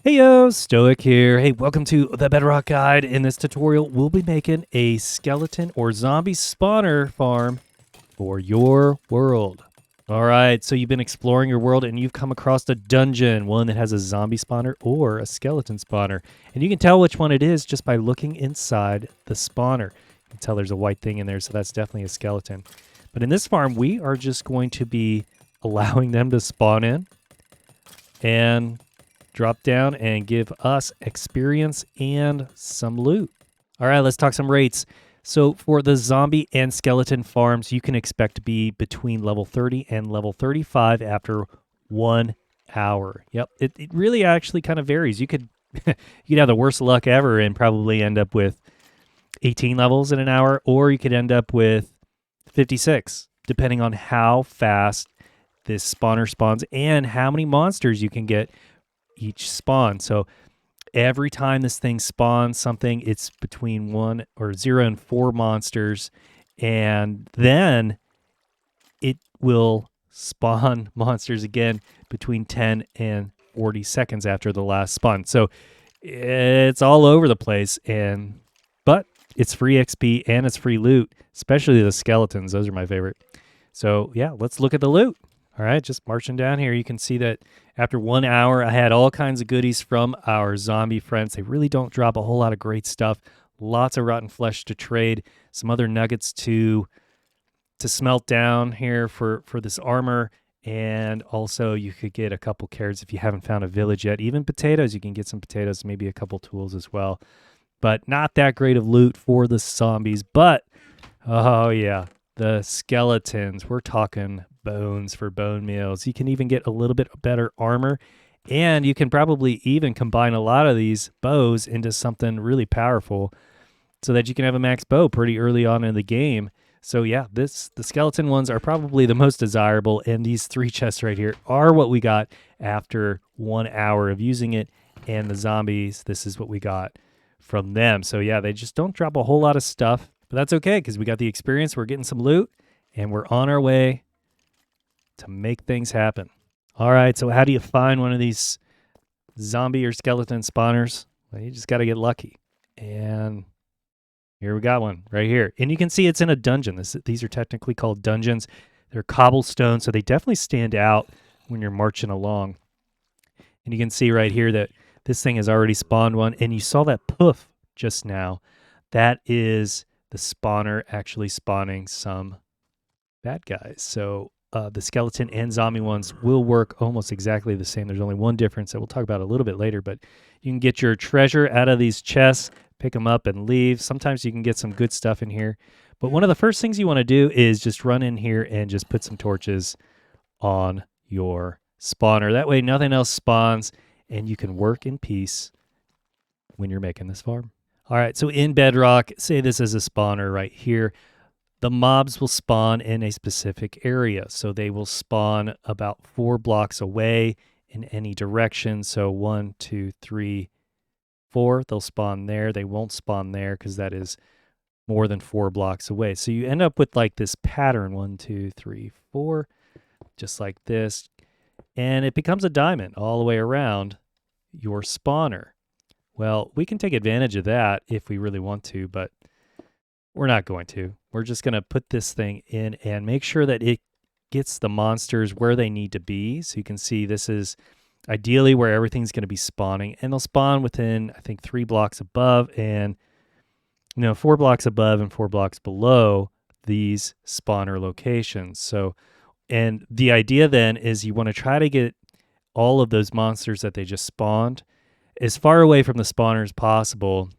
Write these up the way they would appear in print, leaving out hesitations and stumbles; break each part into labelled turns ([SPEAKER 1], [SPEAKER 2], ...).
[SPEAKER 1] Hey yo, Stoic here. Hey, welcome to the Bedrock Guide. In this tutorial, we'll be making a skeleton or zombie spawner farm for your world. All right, so you've been exploring your world and you've come across a dungeon, one that has a zombie spawner or a skeleton spawner. And you can tell which one it is just by looking inside the spawner. You can tell there's a white thing in there, so that's definitely a skeleton. But in this farm, we are just going to be allowing them to spawn in and drop down and give us experience and some loot. All right, let's talk some rates. So for the zombie and skeleton farms, you can expect to be between level 30 and level 35 after 1 hour. Yep, it really actually kind of varies. You could you'd have the worst luck ever and probably end up with 18 levels in an hour, or you could end up with 56, depending on how fast this spawner spawns and how many monsters you can get each spawn. So every time this thing spawns something, it's between 0 and 4 monsters, and then it will spawn monsters again between 10 and 40 seconds after the last spawn. So it's all over the place, but it's free XP and it's free loot, especially the skeletons. Those are my favorite. So yeah, let's look at the loot. All right, just marching down here, you can see that after 1 hour, I had all kinds of goodies from our zombie friends. They really don't drop a whole lot of great stuff. Lots of rotten flesh to trade, some other nuggets to smelt down here for this armor, and also you could get a couple carrots if you haven't found a village yet. Even potatoes, you can get some potatoes, maybe a couple tools as well. But not that great of loot for the zombies. But, oh yeah, the skeletons, we're talking bones for bone meals. You can even get a little bit better armor, and you can probably even combine a lot of these bows into something really powerful so that you can have a max bow pretty early on in the game. So yeah, the skeleton ones are probably the most desirable, and these 3 chests right here are what we got after 1 hour of using it. And the zombies, this is what we got from them. So yeah, they just don't drop a whole lot of stuff, but that's okay because we got the experience, we're getting some loot, and we're on our way to make things happen. All right, so how do you find one of these zombie or skeleton spawners? Well, you just got to get lucky. And here we got one right here. And you can see it's in a dungeon. These are technically called dungeons. They're cobblestone, so they definitely stand out when you're marching along. And you can see right here that this thing has already spawned one. And you saw that poof just now. That is the spawner actually spawning some bad guys. So the skeleton and zombie ones will work almost exactly the same. There's only one difference that we'll talk about a little bit later, but you can get your treasure out of these chests, pick them up and leave. Sometimes you can get some good stuff in here, but one of the first things you want to do is just run in here and just put some torches on your spawner. That way nothing else spawns and you can work in peace when you're making this farm. All right, so in Bedrock, say this is a spawner right here. The mobs will spawn in a specific area. So they will spawn about 4 blocks away in any direction. So 1, 2, 3, 4, they'll spawn there. They won't spawn there because that is more than 4 blocks away. So you end up with like this pattern, 1, 2, 3, 4, just like this. And it becomes a diamond all the way around your spawner. Well, we can take advantage of that if we really want to, but we're not going to. We're just going to put this thing in and make sure that it gets the monsters where they need to be. So you can see this is ideally where everything's going to be spawning. And they'll spawn within, I think, 3 blocks above and 4 blocks above and 4 blocks below these spawner locations. So, and the idea then is you want to try to get all of those monsters that they just spawned as far away from the spawner as possible,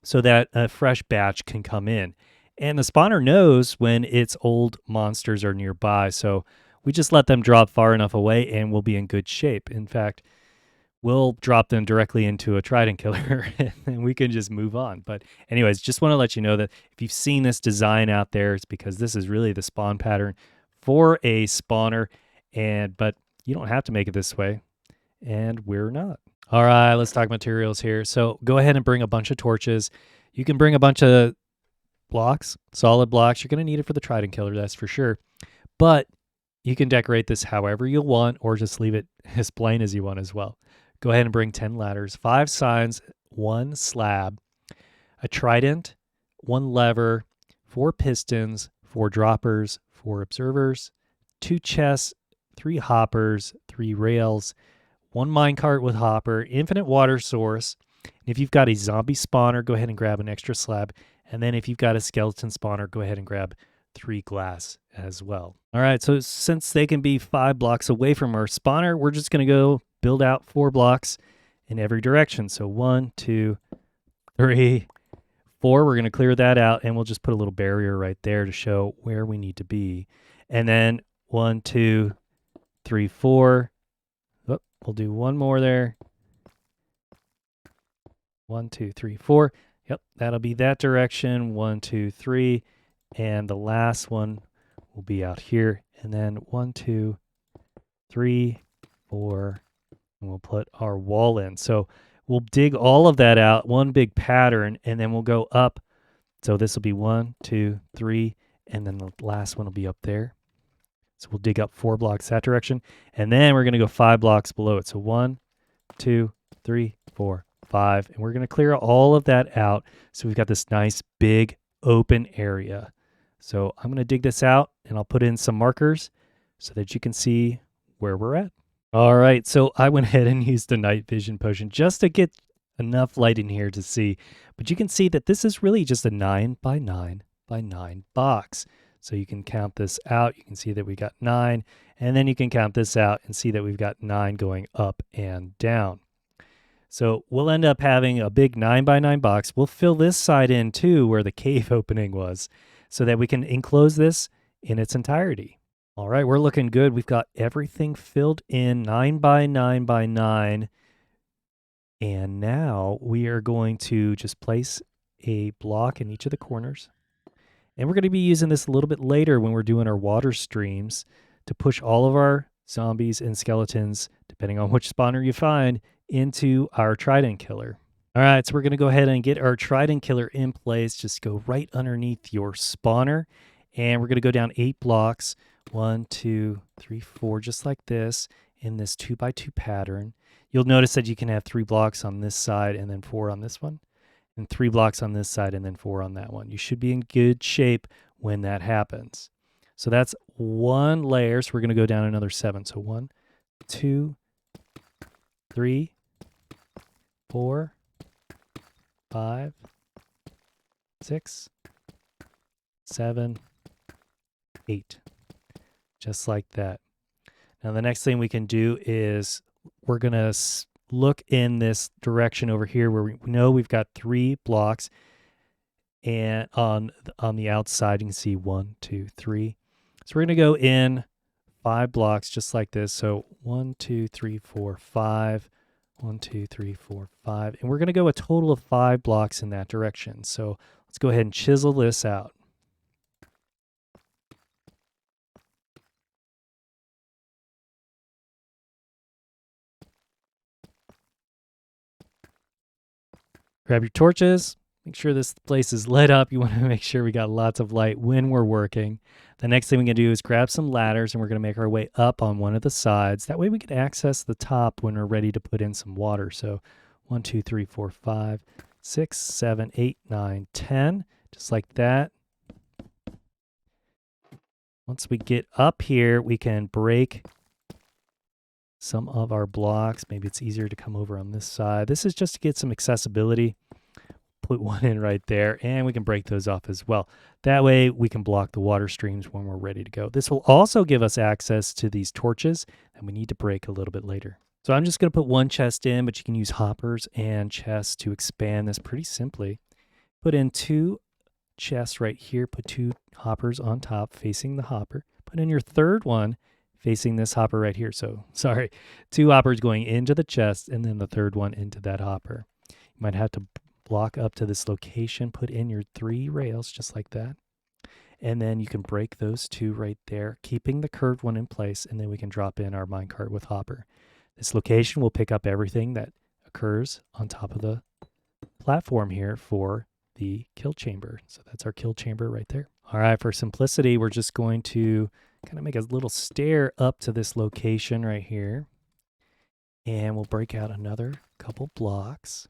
[SPEAKER 1] so that a fresh batch can come in. And the spawner knows when its old monsters are nearby, so we just let them drop far enough away and we'll be in good shape. In fact, we'll drop them directly into a Trident killer and we can just move on. But anyways, just want to let you know that if you've seen this design out there, it's because this is really the spawn pattern for a spawner, but you don't have to make it this way, and we're not. All right, let's talk materials here. So go ahead and bring a bunch of torches. You can bring a bunch of blocks, solid blocks. You're going to need it for the Trident killer, that's for sure. But you can decorate this however you want, or just leave it as plain as you want as well. go ahead and bring 10 ladders, 5 signs, 1 slab, a trident, 1 lever, 4 pistons, 4 droppers, 4 observers, 2 chests, 3 hoppers, 3 rails, 1 minecart with hopper, infinite water source. And if you've got a zombie spawner, go ahead and grab an extra slab. And then if you've got a skeleton spawner, go ahead and grab 3 glass as well. All right, so since they can be 5 blocks away from our spawner, we're just going to go build out 4 blocks in every direction. So 1, 2, 3, 4. We're going to clear that out, and we'll just put a little barrier right there to show where we need to be. And then 1, 2, 3, 4. Oh, we'll do 1 more there. 1, 2, 3, 4. Yep, that'll be that direction. 1, 2, 3. And the last one will be out here. And then 1, 2, 3, 4. And we'll put our wall in. So we'll dig all of that out, one big pattern, and then we'll go up. So this will be 1, 2, 3, and then the last one will be up there. So we'll dig up 4 blocks that direction, and then we're going to go 5 blocks below it. So 1, 2, 3, 4, 5, and we're going to clear all of that out. So we've got this nice big open area. So I'm going to dig this out, and I'll put in some markers so that you can see where we're at. All right, so I went ahead and used a night vision potion just to get enough light in here to see. But you can see that this is really just a 9 by 9 by 9 box. So you can count this out. You can see that we got 9. And then you can count this out and see that we've got 9 going up and down. So we'll end up having a big 9 by 9 box. We'll fill this side in too where the cave opening was so that we can enclose this in its entirety. All right, we're looking good. We've got everything filled in 9 by 9 by 9. And now we are going to just place a block in each of the corners. And we're going to be using this a little bit later when we're doing our water streams to push all of our zombies and skeletons, depending on which spawner you find, into our Trident killer. All right, so we're going to go ahead and get our Trident killer in place. Just go right underneath your spawner. And we're going to go down 8 blocks. 1, 2, 3, 4, just like this in this 2 by 2 pattern. You'll notice that you can have 3 blocks on this side and then 4 on this one, and 3 blocks on this side and then 4 on that one. You should be in good shape when that happens. So that's 1 layer. So we're going to go down another 7. So 1, 2, 3, 4, 5, 6, 7, 8. Just like that. Now the next thing we can do is we're going to look in this direction over here where we know we've got 3 blocks, and on the outside you can see 1, 2, 3. So we're going to go in 5 blocks just like this. So 1, 2, 3, 4, 5. 1, 2, 3, 4, 5. And we're going to go a total of 5 blocks in that direction. So let's go ahead and chisel this out. Grab your torches, make sure this place is lit up. You want to make sure we got lots of light when we're working. The next thing we can do is grab some ladders, and we're going to make our way up on one of the sides. That way we can access the top when we're ready to put in some water. So 1, 2, 3, 4, 5, 6, 7, 8, 9, 10, just like that. Once we get up here, we can break some of our blocks. Maybe it's easier to come over on this side. This is just to get some accessibility. Put one in right there, and we can break those off as well. That way we can block the water streams when we're ready to go. This will also give us access to these torches that we need to break a little bit later. So I'm just going to put 1 chest in, but you can use hoppers and chests to expand this pretty simply. Put in 2 chests right here. Put 2 hoppers on top facing the hopper. Put in your 3rd one facing this hopper right here. So, sorry, 2 hoppers going into the chest and then the 3rd one into that hopper. You might have to block up to this location, put in your 3 rails just like that. And then you can break those 2 right there, keeping the curved one in place, and then we can drop in our minecart with hopper. This location will pick up everything that occurs on top of the platform here for the kill chamber. So that's our kill chamber right there. All right, for simplicity, we're just going to kind of make a little stair up to this location right here. And we'll break out another couple blocks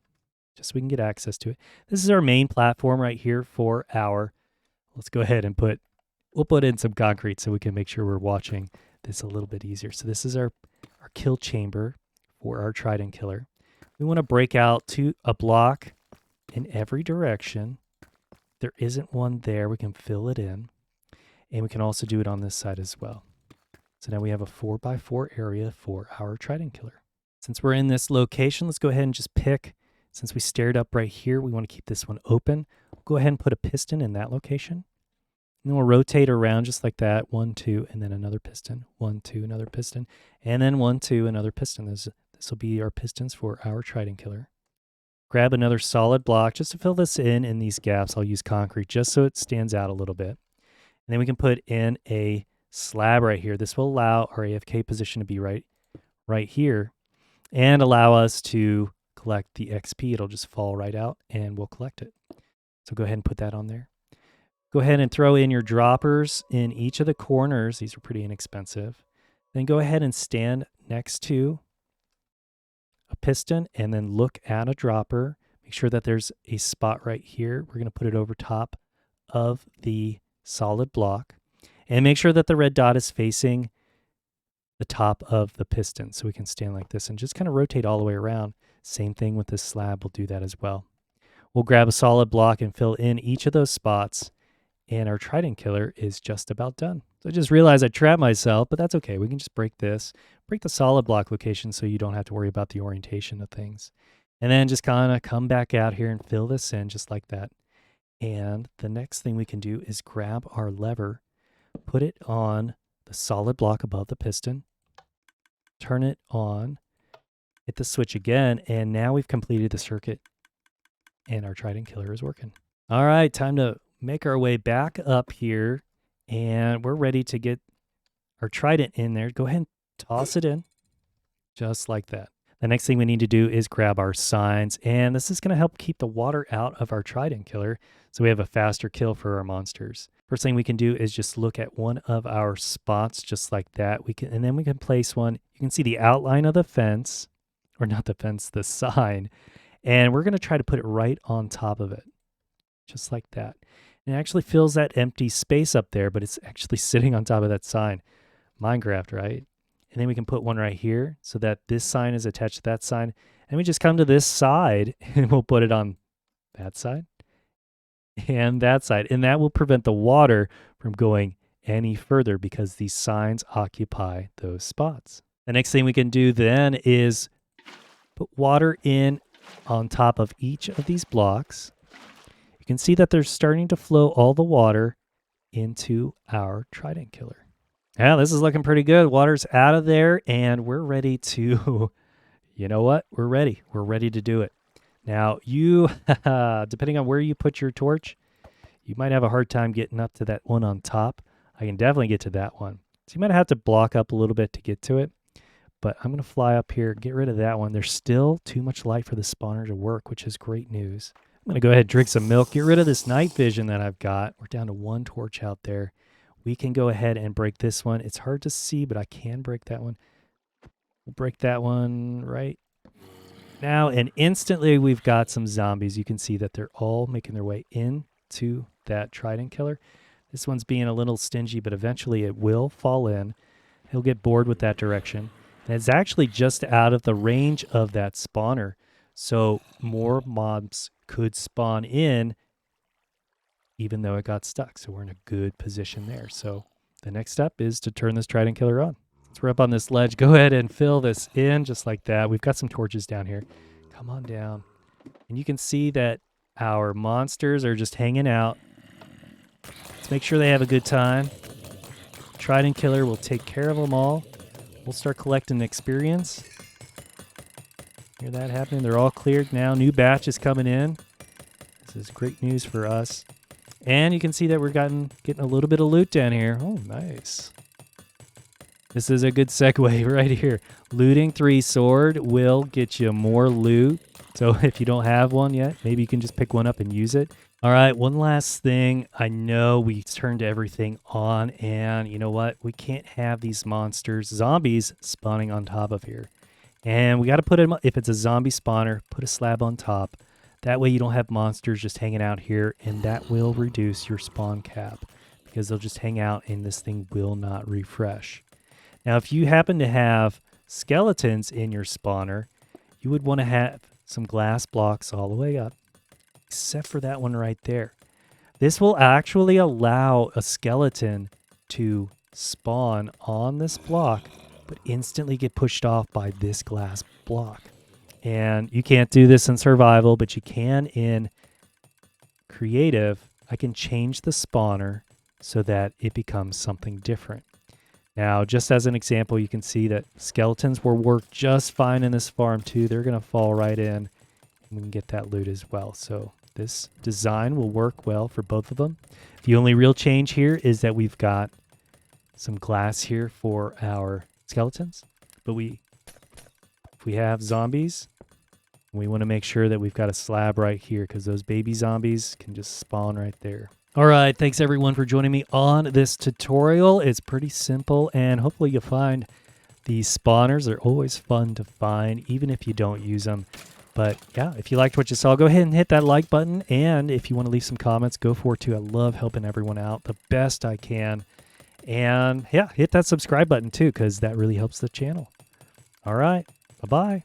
[SPEAKER 1] just so we can get access to it. This is our main platform right here for our, let's go ahead and we'll put in some concrete so we can make sure we're watching this a little bit easier. So this is our kill chamber for our Trident killer. We want to break out a block in every direction. There isn't one there. We can fill it in. And we can also do it on this side as well. So now we have a 4x4 area for our Trident killer. Since we're in this location, let's go ahead and just pick, since we stared up right here, we want to keep this one open. We'll go ahead and put a piston in that location. And then we'll rotate around just like that. 1, 2, and then another piston. 1, 2, another piston. And then 1, 2, another piston. This will be our pistons for our Trident killer. Grab another solid block just to fill this in these gaps. I'll use concrete just so it stands out a little bit. And then we can put in a slab right here. This will allow our AFK position to be right here and allow us to collect the XP. It'll just fall right out and we'll collect it. So go ahead and put that on there. Go ahead and throw in your droppers in each of the corners. These are pretty inexpensive. Then go ahead and stand next to a piston and then look at a dropper. Make sure that there's a spot right here. We're going to put it over top of the solid block. And make sure that the red dot is facing the top of the piston so we can stand like this and just kind of rotate all the way around. Same thing with this slab. We'll do that as well. We'll grab a solid block and fill in each of those spots. And our Trident killer is just about done. So I just realized I trapped myself, but that's okay. We can just break the solid block location so you don't have to worry about the orientation of things. And then just kind of come back out here and fill this in just like that. And the next thing we can do is grab our lever, put it on the solid block above the piston, turn it on, hit the switch again, and now we've completed the circuit and our Trident killer is working. All right, time to make our way back up here, and we're ready to get our Trident in there. Go ahead and toss it in, just like that. The next thing we need to do is grab our signs, and this is going to help keep the water out of our Trident killer, so we have a faster kill for our monsters. First thing we can do is just look at one of our spots, just like that. And then we can place one. You can see the outline of the fence, or not the fence, the sign, and we're going to try to put it right on top of it, just like that. And it actually fills that empty space up there, but it's actually sitting on top of that sign. Minecraft, right? And then we can put one right here so that this sign is attached to that sign. And we just come to this side and we'll put it on that side and that side. And that will prevent the water from going any further because these signs occupy those spots. The next thing we can do then is put water in on top of each of these blocks. You can see that they're starting to flow all the water into our Trident killer. Yeah, this is looking pretty good. Water's out of there, and we're ready to, you know what? We're ready. We're ready to do it. Now, you, depending on where you put your torch, you might have a hard time getting up to that one on top. I can definitely get to that one. So you might have to block up a little bit to get to it. But I'm going to fly up here, get rid of that one. There's still too much light for the spawner to work, which is great news. I'm going to go ahead and drink some milk, get rid of this night vision that I've got. We're down to one torch out there. We can go ahead and break this one. It's hard to see, but I can break that one. We'll break that one right now, and instantly we've got some zombies. You can see that they're all making their way into that Trident killer. This one's being a little stingy, but eventually it will fall in. He'll get bored with that direction. And it's actually just out of the range of that spawner, so more mobs could spawn in even though it got stuck. So we're in a good position there. So the next step is to turn this Trident killer on. Since we're up on this ledge, go ahead and fill this in just like that. We've got some torches down here. Come on down. And you can see that our monsters are just hanging out. Let's make sure they have a good time. Trident killer will take care of them all. We'll start collecting experience. Hear that happening? They're all cleared now. New batch is coming in. This is great news for us. And you can see that we're getting a little bit of loot down here. Oh, nice. This is a good segue right here. Looting 3 sword will get you more loot. So if you don't have one yet, maybe you can just pick one up and use it. All right, one last thing. I know we turned everything on, and you know what? We can't have these monsters, zombies, spawning on top of here. And we got to put them, if it's a zombie spawner, put a slab on top. That way you don't have monsters just hanging out here, and that will reduce your spawn cap because they'll just hang out and this thing will not refresh. Now, if you happen to have skeletons in your spawner, you would want to have some glass blocks all the way up, except for that one right there. This will actually allow a skeleton to spawn on this block, but instantly get pushed off by this glass block. And you can't do this in survival, but you can in creative. I can change the spawner so that it becomes something different. Now, just as an example, you can see that skeletons will work just fine in this farm too. They're going to fall right in, and we can get that loot as well. So this design will work well for both of them. The only real change here is that we've got some glass here for our skeletons, but if we have zombies, we want to make sure that we've got a slab right here because those baby zombies can just spawn right there. All right, thanks everyone for joining me on this tutorial. It's pretty simple, and hopefully you'll find these spawners. They're always fun to find, even if you don't use them. But yeah, if you liked what you saw, go ahead and hit that like button. And if you want to leave some comments, go for it too. I love helping everyone out the best I can. And yeah, hit that subscribe button too, because that really helps the channel. All right, bye-bye.